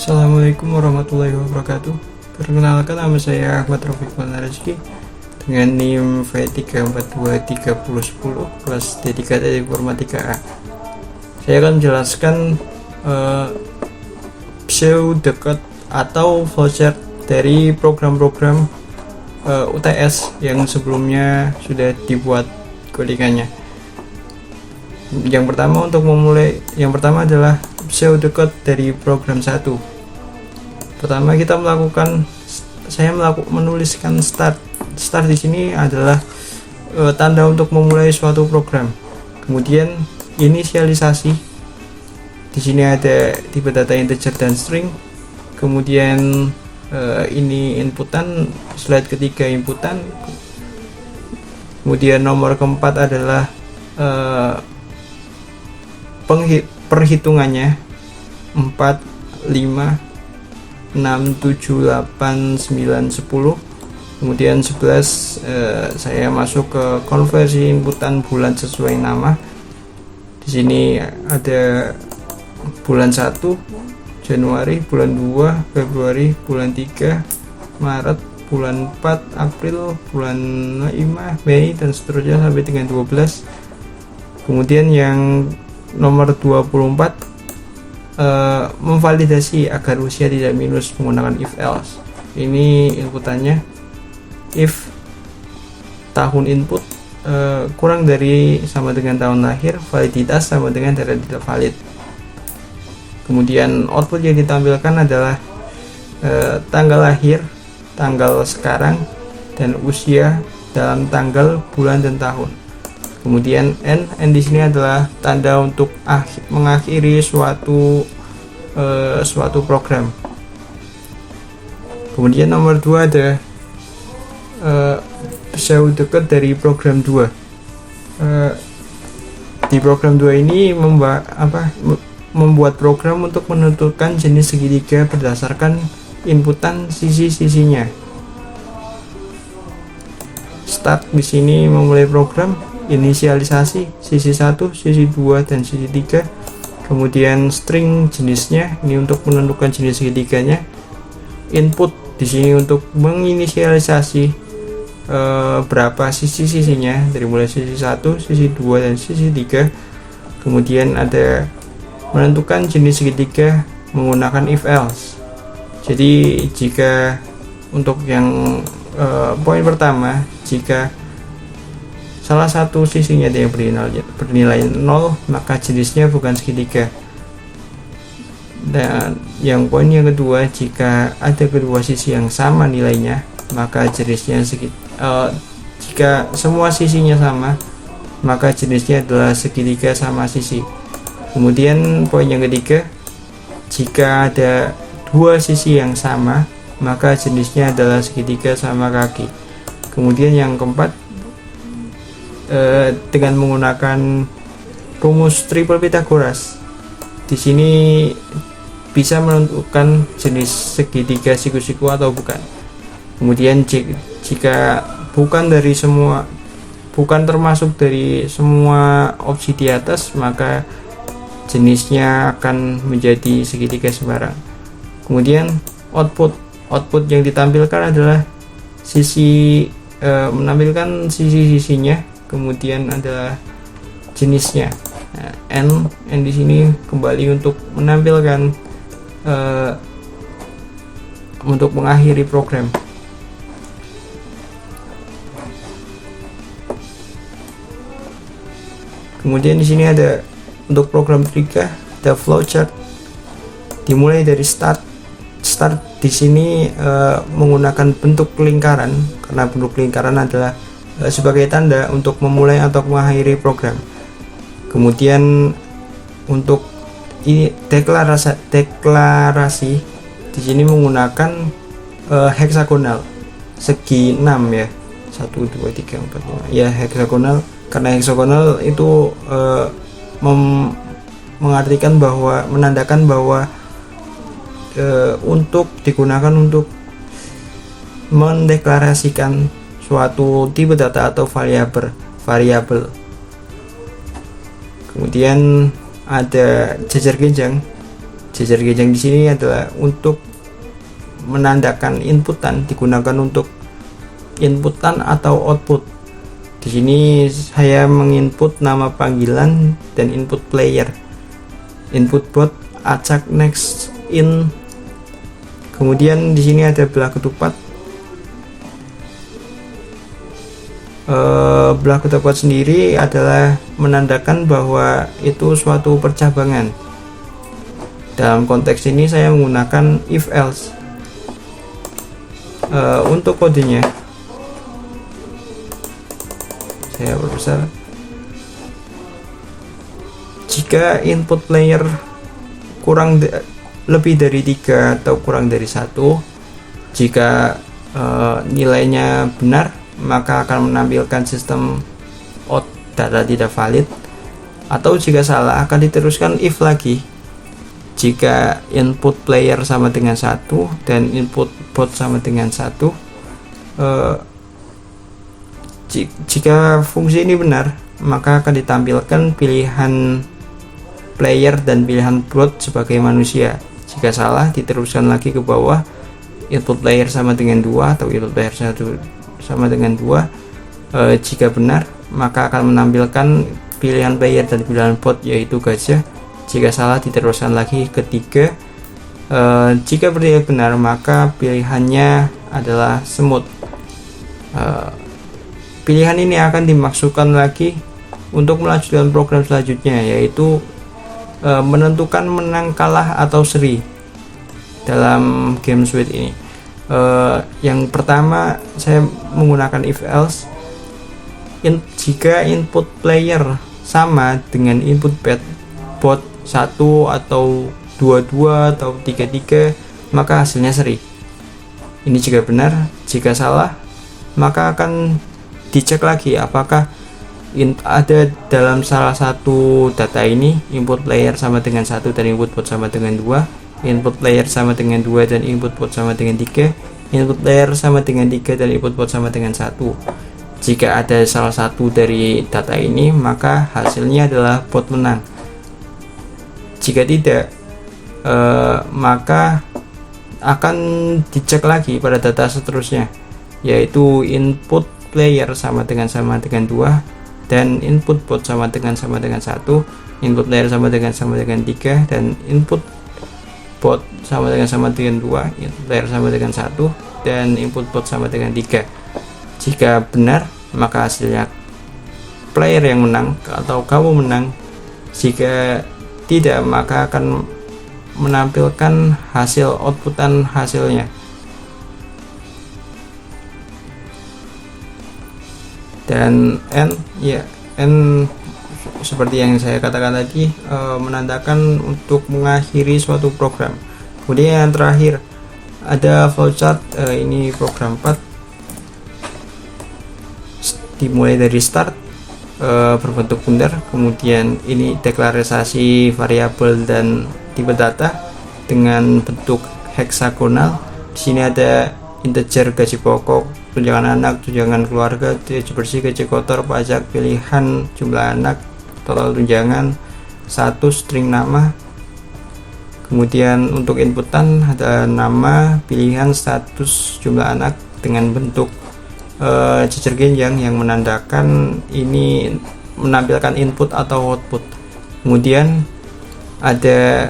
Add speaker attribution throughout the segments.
Speaker 1: Assalamualaikum warahmatullahi wabarakatuh. Perkenalkan, nama saya Ahmad Rafiq Manarajki dengan NIM V3423010 kelas D3 dari Informatika A. Saya akan menjelaskan pseudocode atau flowchart dari program-program UTS yang sebelumnya sudah dibuat codingannya. Yang pertama adalah pseudocode dari program 1. Pertama saya menuliskan start di sini adalah tanda untuk memulai suatu program. Kemudian inisialisasi, di sini ada tipe data integer dan string. Kemudian ini inputan, slide ketiga inputan. Kemudian nomor keempat adalah perhitungannya 4, 5, 6, 7, 8, 9, 10. Kemudian 11 saya masuk ke konversi inputan bulan sesuai nama. Di sini ada bulan 1 Januari, bulan 2 Februari, bulan 3 Maret, bulan 4 April, bulan 5 Mei, dan seterusnya sampai dengan 12. Kemudian yang nomor 24 memvalidasi agar usia tidak minus menggunakan if else. Ini inputannya, if tahun input kurang dari sama dengan tahun lahir, validitas sama dengan data tidak valid. Kemudian output yang ditampilkan adalah tanggal lahir, tanggal sekarang, dan usia dalam tanggal, bulan, dan tahun. Kemudian n di sini adalah tanda untuk mengakhiri suatu program. Kemudian nomor 2 ada pseudocode dari program 2. Di program 2 ini membuat program untuk menentukan jenis segitiga berdasarkan inputan sisi-sisinya. Start di sini memulai program, inisialisasi sisi 1, sisi 2, dan sisi 3. Kemudian string jenisnya ini untuk menentukan jenis segitiganya. Input di sini untuk menginisialisasi berapa sisi-sisinya, dari mulai sisi 1, sisi 2, dan sisi 3. Kemudian ada menentukan jenis segitiga menggunakan if else. Jadi jika untuk yang poin pertama, jika salah satu sisinya yang bernilai 0, maka jenisnya bukan segitiga. Dan yang poin yang kedua, jika ada kedua sisi yang sama nilainya, maka jenisnya jika semua sisinya sama, maka jenisnya adalah segitiga sama sisi. Kemudian poin yang ketiga, jika ada dua sisi yang sama, maka jenisnya adalah segitiga sama kaki. Kemudian yang keempat, dengan menggunakan rumus triple Pythagoras, di sini bisa menentukan jenis segitiga siku-siku atau bukan. Kemudian jika bukan termasuk dari semua opsi di atas, maka jenisnya akan menjadi segitiga sembarang. Kemudian output yang ditampilkan adalah menampilkan sisi-sisinya. Kemudian adalah jenisnya. Nah, n di sini kembali untuk menampilkan untuk mengakhiri program. Kemudian di sini ada untuk program 3 ada flowchart, dimulai dari start di sini menggunakan bentuk lingkaran, karena bentuk lingkaran adalah sebagai tanda untuk memulai atau mengakhiri program. Kemudian untuk ini deklarasi di sini menggunakan heksagonal segi 6 ya, 1, 2, 3, 4, 5 ya, heksagonal, karena heksagonal itu menandakan bahwa untuk digunakan untuk mendeklarasikan suatu tipe data atau variabel. Kemudian ada jajar genjang. Jejer genjang di sini adalah untuk menandakan inputan, digunakan untuk inputan atau output. Di sini saya menginput nama panggilan dan input player, input bot, acak, next, in. Kemudian di sini ada belah ketupat. Belah ketupat sendiri adalah menandakan bahwa itu suatu percabangan. Dalam konteks ini saya menggunakan if else. Untuk kodenya saya perbesar. Jika input player lebih dari 3 atau kurang dari 1, jika nilainya benar, maka akan menampilkan sistem out data tidak valid, atau jika salah akan diteruskan if lagi. Jika input player sama dengan 1 dan input bot sama dengan 1, jika fungsi ini benar, maka akan ditampilkan pilihan player dan pilihan bot sebagai manusia. Jika salah, diteruskan lagi ke bawah, input player sama dengan 2 atau input player 1 sama dengan 2. Jika benar, maka akan menampilkan pilihan player dan pilihan bot, yaitu gajah. Jika salah, diteruskan lagi ke 3. Jika benar, maka pilihannya adalah semut. Pilihan ini akan dimasukkan lagi untuk melanjutkan program selanjutnya, yaitu menentukan menang, kalah, atau seri dalam game suite ini. Yang pertama saya menggunakan if else. Jika input player sama dengan input bot 1 atau 22 atau 33, maka hasilnya seri. Ini jika benar. Jika salah, maka akan dicek lagi apakah ada dalam salah satu data ini input player sama dengan 1 dan input bot sama dengan 2, input player sama dengan 2 dan input bot sama dengan 3, input player sama dengan 3 dan input bot sama dengan 1. Jika ada salah satu dari data ini, maka hasilnya adalah bot menang. Jika tidak, maka akan dicek lagi pada data seterusnya, yaitu input player sama dengan 2 dan input bot sama dengan 1, input player sama dengan 3 dan input bot sama dengan 2, input player sama dengan 1 dan input bot sama dengan 3. Jika benar, maka hasilnya player yang menang atau kamu menang. Jika tidak, maka akan menampilkan hasil outputan hasilnya. Dan N seperti yang saya katakan tadi, menandakan untuk mengakhiri suatu program. Kemudian yang terakhir ada flowchart. Ini program 4 dimulai dari start, berbentuk bundar. Kemudian ini deklarasi variabel dan tipe data dengan bentuk heksagonal. Di sini ada integer, gaji pokok, tunjangan anak, tunjangan keluarga, gaji bersih, gaji kotor, pajak, pilihan, jumlah anak, total tunjangan, satu string nama. Kemudian untuk inputan ada nama, pilihan, status, jumlah anak dengan bentuk jejer genjang yang menandakan ini menampilkan input atau output. Kemudian ada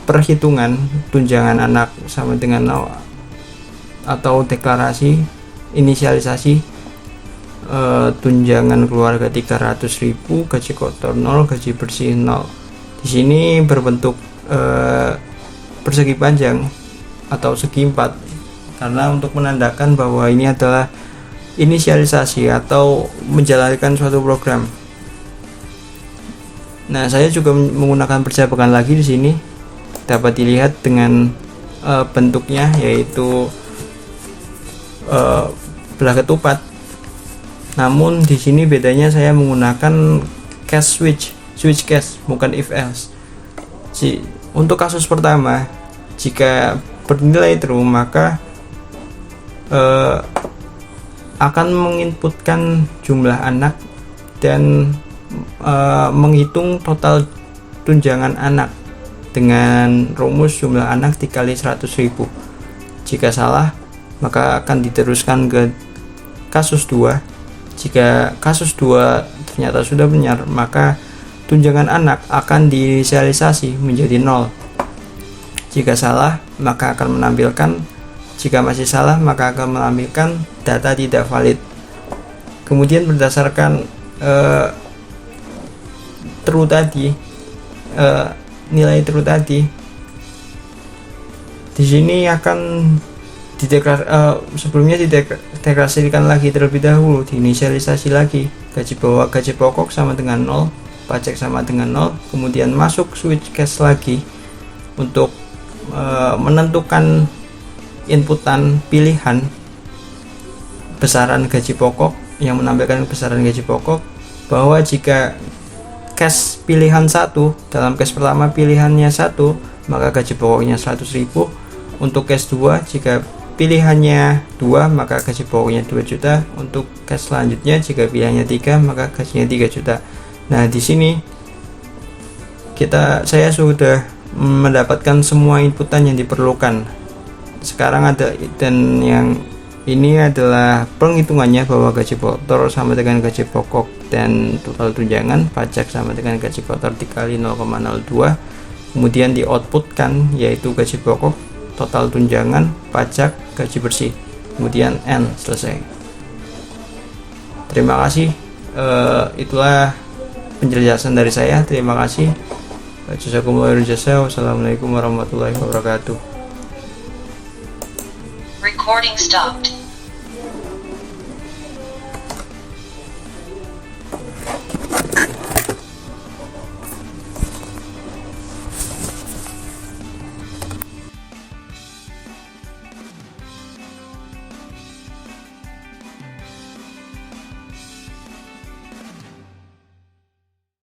Speaker 1: perhitungan tunjangan anak sama dengan 0 atau deklarasi inisialisasi tunjangan keluarga 300.000, gaji kotor 0, gaji bersih 0. Di sini berbentuk persegi panjang atau segi 4 karena untuk menandakan bahwa ini adalah inisialisasi atau menjalankan suatu program. Nah, saya juga menggunakan percabangan lagi di sini. Dapat dilihat dengan bentuknya, yaitu belah ketupat. Namun di sini bedanya saya menggunakan case switch case, bukan if else. Untuk kasus pertama, jika bernilai true, maka akan menginputkan jumlah anak dan menghitung total tunjangan anak dengan rumus jumlah anak dikali 100.000. Jika salah, maka akan diteruskan ke kasus 2. Jika kasus 2 ternyata sudah benar, maka tunjangan anak akan diinisialisasi menjadi 0. Jika salah, maka akan menampilkan, jika masih salah, maka akan menampilkan data tidak valid. Kemudian berdasarkan true tadi, nilai true tadi, di sini akan sebelumnya dideklarasikan lagi terlebih dahulu, diinisialisasi lagi gaji pokok sama dengan 0, pajak sama dengan 0, kemudian masuk switch cash lagi untuk menentukan inputan pilihan besaran gaji pokok yang menampilkan besaran gaji pokok, bahwa jika cash pilihan 1, dalam cash pertama pilihannya 1, maka gaji pokoknya 100.000. Untuk cash 2, jika pilihannya 2, maka gaji pokoknya 2 juta. Untuk cash selanjutnya, jika pilihannya 3, maka gajinya 3 juta. Nah, di sini saya sudah mendapatkan semua inputan yang diperlukan. Sekarang ada, dan yang ini adalah penghitungannya, bahwa gaji kotor sama dengan gaji pokok dan total tunjangan, pajak sama dengan gaji kotor dikali 0,02. Kemudian di outputkan, yaitu gaji pokok, total tunjangan, pajak, gaji bersih, kemudian N, selesai. Terima kasih. Itulah penjelasan dari saya. Terima kasih. Jazakumullah khairan. Wassalamualaikum warahmatullahi wabarakatuh.
Speaker 2: Recording stopped.